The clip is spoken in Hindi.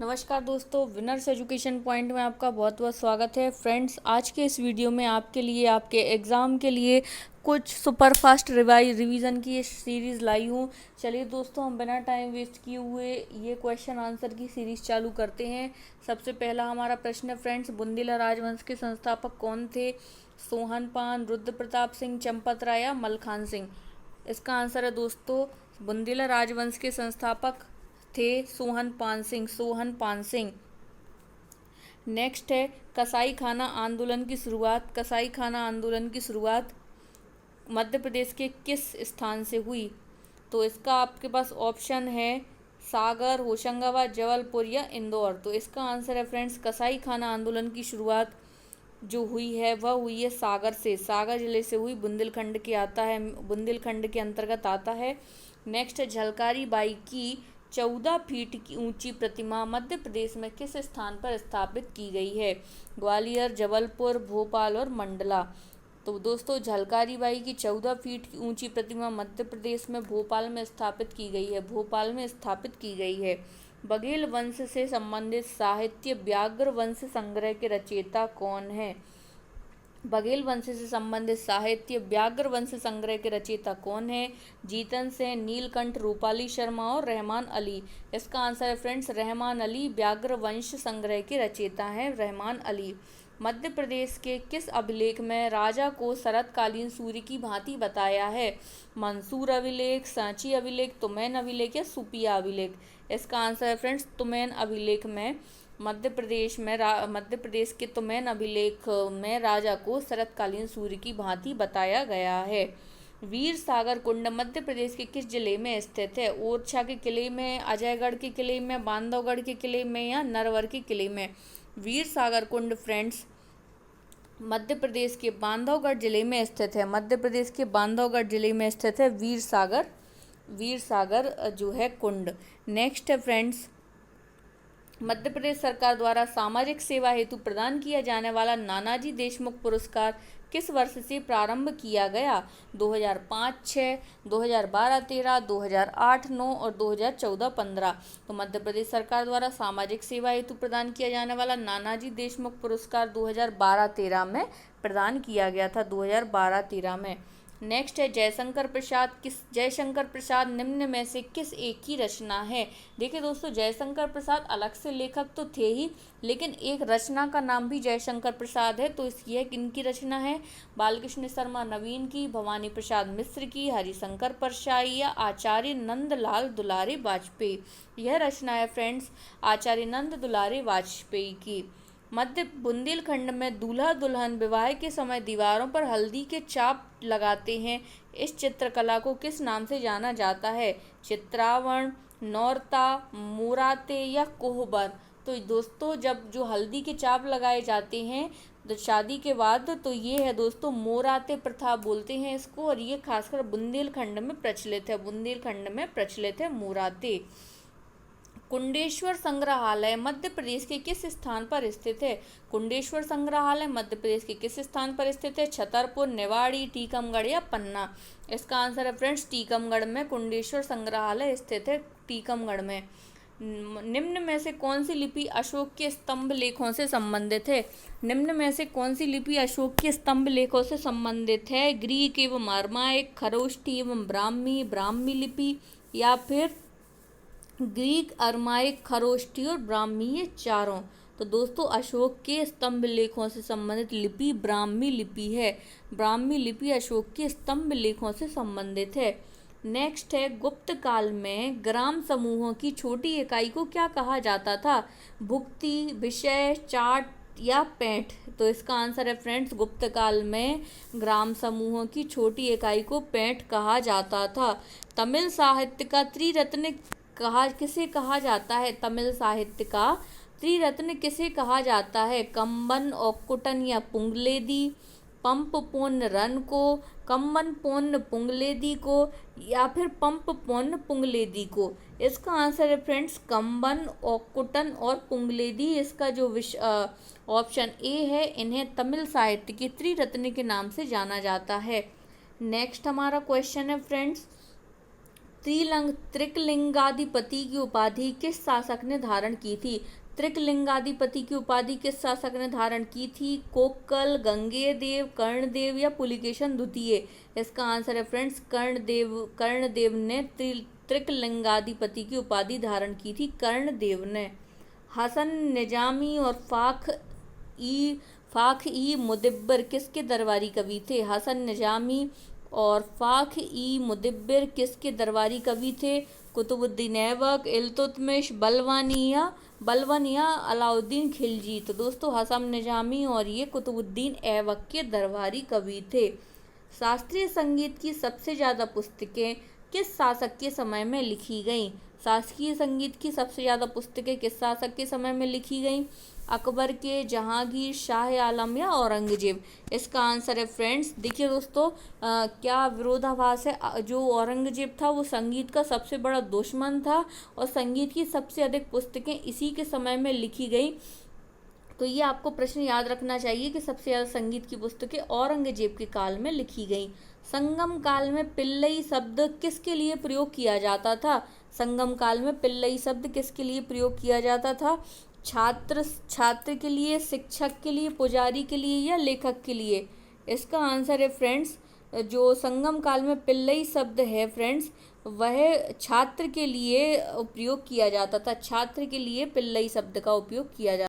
नमस्कार दोस्तों, विनर्स एजुकेशन पॉइंट में आपका बहुत बहुत स्वागत है। फ्रेंड्स, आज के इस वीडियो में आपके लिए आपके एग्ज़ाम के लिए कुछ सुपर फास्ट रिवीजन की ये सीरीज़ लाई हूँ। चलिए दोस्तों, हम बिना टाइम वेस्ट किए हुए ये क्वेश्चन आंसर की सीरीज़ चालू करते हैं। सबसे पहला हमारा प्रश्न है फ्रेंड्स, बुंदेला राजवंश के संस्थापक कौन थे? सोहनपान, रुद्र प्रताप सिंह, चंपत राय या मलखान सिंह? इसका आंसर है दोस्तों, बुंदेला राजवंश के संस्थापक थे सोहनपान सिंह। नेक्स्ट है, कसाई खाना आंदोलन की शुरुआत मध्य प्रदेश के किस स्थान से हुई? तो इसका आपके पास ऑप्शन है सागर, होशंगाबाद, जबलपुर या इंदौर। तो इसका आंसर है फ्रेंड्स, कसाई खाना आंदोलन की शुरुआत जो हुई है वह हुई है सागर से, सागर जिले से हुई। बुंदेलखंड के अंतर्गत आता है। नेक्स्ट है, झलकारी बाई की 14 फीट की ऊंची प्रतिमा मध्य प्रदेश में किस स्थान पर स्थापित की गई है? ग्वालियर, जबलपुर, भोपाल और मंडला। तो दोस्तों, झलकारी बाई की 14 फीट की ऊंची प्रतिमा मध्य प्रदेश में भोपाल में स्थापित की गई है। बघेल वंश से संबंधित साहित्य व्याघ्र वंश संग्रह के रचयिता कौन है? बघेल वंश से संबंधित साहित्य व्याघ्र वंश संग्रह के रचयिता कौन है? जीतन सेन, नीलकंठ, रूपाली शर्मा और रहमान अली। इसका आंसर है फ्रेंड्स, रहमान अली। व्याघ्र वंश संग्रह के रचयिता हैं रहमान अली। मध्य प्रदेश के किस अभिलेख में राजा को शरतकालीन सूर्य की भांति बताया है? मंसूर अभिलेख, सांची अभिलेख, तुमैन अभिलेख या सुपिया अभिलेख? इसका आंसर है फ्रेंड्स, तुमैन अभिलेख में मध्य प्रदेश के तुमैन अभिलेख में राजा को शरतकालीन सूर्य की भांति बताया गया है। वीर सागर कुंड मध्य प्रदेश के किस जिले में स्थित है? ओरछा के किले में, अजयगढ़ के किले में, बांधवगढ़ के किले में या नरवर के किले में? वीर सागर कुंड फ्रेंड्स मध्य प्रदेश के बांधवगढ़ जिले में स्थित है वीर सागर जो है कुंड। नेक्स्ट है फ्रेंड्स, मध्य प्रदेश सरकार द्वारा सामाजिक सेवा हेतु प्रदान किया जाने वाला नानाजी देशमुख पुरस्कार किस वर्ष से प्रारंभ किया गया? 2005-06, 2012-13, 2008-09 और 2014-15। तो मध्य प्रदेश सरकार द्वारा सामाजिक सेवा हेतु प्रदान किया जाने वाला नानाजी देशमुख पुरस्कार 2012-13 में प्रदान किया गया था, 2012-13 में। नेक्स्ट है, जयशंकर प्रसाद निम्न में से किस एक की रचना है? देखिए दोस्तों, जयशंकर प्रसाद अलग से लेखक तो थे ही, लेकिन एक रचना का नाम भी जयशंकर प्रसाद है। तो यह किनकी रचना है? बालकृष्ण शर्मा नवीन की, भवानी प्रसाद मिश्र की, हरिशंकर परशाई या आचार्य नंदलाल दुलारे वाजपेयी? यह रचना है फ्रेंड्स आचार्य नंद दुलारे वाजपेयी की। मध्य बुंदेलखंड में दूल्हा दुल्हन विवाह के समय दीवारों पर हल्दी के चाप लगाते हैं। इस चित्रकला को किस नाम से जाना जाता है? चित्रावण, नौरता, मोराते या कोहबर? तो दोस्तों, जब जो हल्दी के चाप लगाए जाते हैं तो शादी के बाद, तो ये है दोस्तों मोराते प्रथा बोलते हैं इसको, और ये खासकर बुंदेलखंड में प्रचलित है मोराते। कुंडेश्वर संग्रहालय मध्य प्रदेश के किस स्थान पर स्थित है? कुंडेश्वर संग्रहालय मध्य प्रदेश के किस स्थान पर स्थित है? छतरपुर, निवाड़ी, टीकमगढ़ या पन्ना? इसका आंसर है फ्रेंड्स, टीकमगढ़ में कुंडेश्वर संग्रहालय स्थित है, टीकमगढ़ में। निम्न में से कौन सी लिपि अशोक के स्तंभ लेखों से संबंधित है? ग्रीक एवं अरमाइक, खरोष्ठी एवं ब्राह्मी लिपि, या फिर ग्रीक, अरमाइक, खरोष्ठी और ब्राह्मी, ये चारों? तो दोस्तों, अशोक के स्तंभ लेखों से संबंधित लिपि ब्राह्मी लिपि है। ब्राह्मी लिपि अशोक के स्तंभ लेखों से संबंधित है। नेक्स्ट है, गुप्त काल में ग्राम समूहों की छोटी इकाई को क्या कहा जाता था? भुक्ति, विषय, चार्ट या पैंठ? तो इसका आंसर है फ्रेंड्स, गुप्त काल में ग्राम समूहों की छोटी इकाई को पैंठ कहा जाता था। तमिल साहित्य का त्रिरत्न किसे कहा जाता है? तमिल साहित्य का त्रिरत्न किसे कहा जाता है? कम्बन, ओक्कुटन या पुंगलेदी? पंप पोन रन को, कम्बन पोन पुंगलेदी को, या फिर पंप पोन पुंगलेदी को? इसका आंसर है फ्रेंड्स, कम्बन, ओक्कुटन और पुंगलेदी। इसका जो ऑप्शन ए है, इन्हें तमिल साहित्य के त्रिरत्न के नाम से जाना जाता है। नेक्स्ट हमारा क्वेश्चन है फ्रेंड्स, त्रिकलिंगाधिपति की उपाधि किस शासक ने धारण की थी? त्रिकलिंगाधिपति की उपाधि किस शासक ने धारण की थी? कोक्कल, गंगेदेव, कर्णदेव या पुलिकेशन द्वितीय? इसका आंसर है फ्रेंड्स कर्णदेव ने त्रिकलिंगाधिपति की उपाधि धारण की थी, कर्णदेव ने। हसन निजामी और फाख-ई मुदब्बिर किसके दरबारी कवि थे? हसन निजामी और फाख-ई-मुदब्बिर किसके दरबारी कवि थे? कुतुबुद्दीन ऐबक, इल्तुतमिश, बलबन या अलाउद्दीन खिलजी? तो दोस्तों हसन निजामी और ये कुतुबुद्दीन ऐबक के दरबारी कवि थे। शास्त्रीय संगीत की सबसे ज़्यादा पुस्तकें किस शासक के समय में लिखी गईं? शास्त्रीय संगीत की सबसे ज़्यादा पुस्तकें किस शासक के समय में लिखी गईं? अकबर के, जहांगीर, शाह आलम या औरंगजेब? इसका आंसर है फ्रेंड्स, देखिए दोस्तों क्या विरोधाभास है। जो औरंगजेब था वो संगीत का सबसे बड़ा दुश्मन था और संगीत की सबसे अधिक पुस्तकें इसी के समय में लिखी गई। तो ये आपको प्रश्न याद रखना चाहिए कि सबसे ज़्यादा संगीत की पुस्तकें औरंगजेब के काल में लिखी गई। संगम काल में पिल्लई शब्द किसके लिए प्रयोग किया जाता था? संगम काल में पिल्लई शब्द किसके लिए प्रयोग किया जाता था? छात्र के लिए, शिक्षक के लिए, पुजारी के लिए या लेखक के लिए? इसका आंसर है फ्रेंड्स, जो संगम काल में पिल्लई शब्द है फ्रेंड्स वह छात्र के लिए उपयोग किया जाता था। छात्र के लिए पिल्लई शब्द का उपयोग किया जाता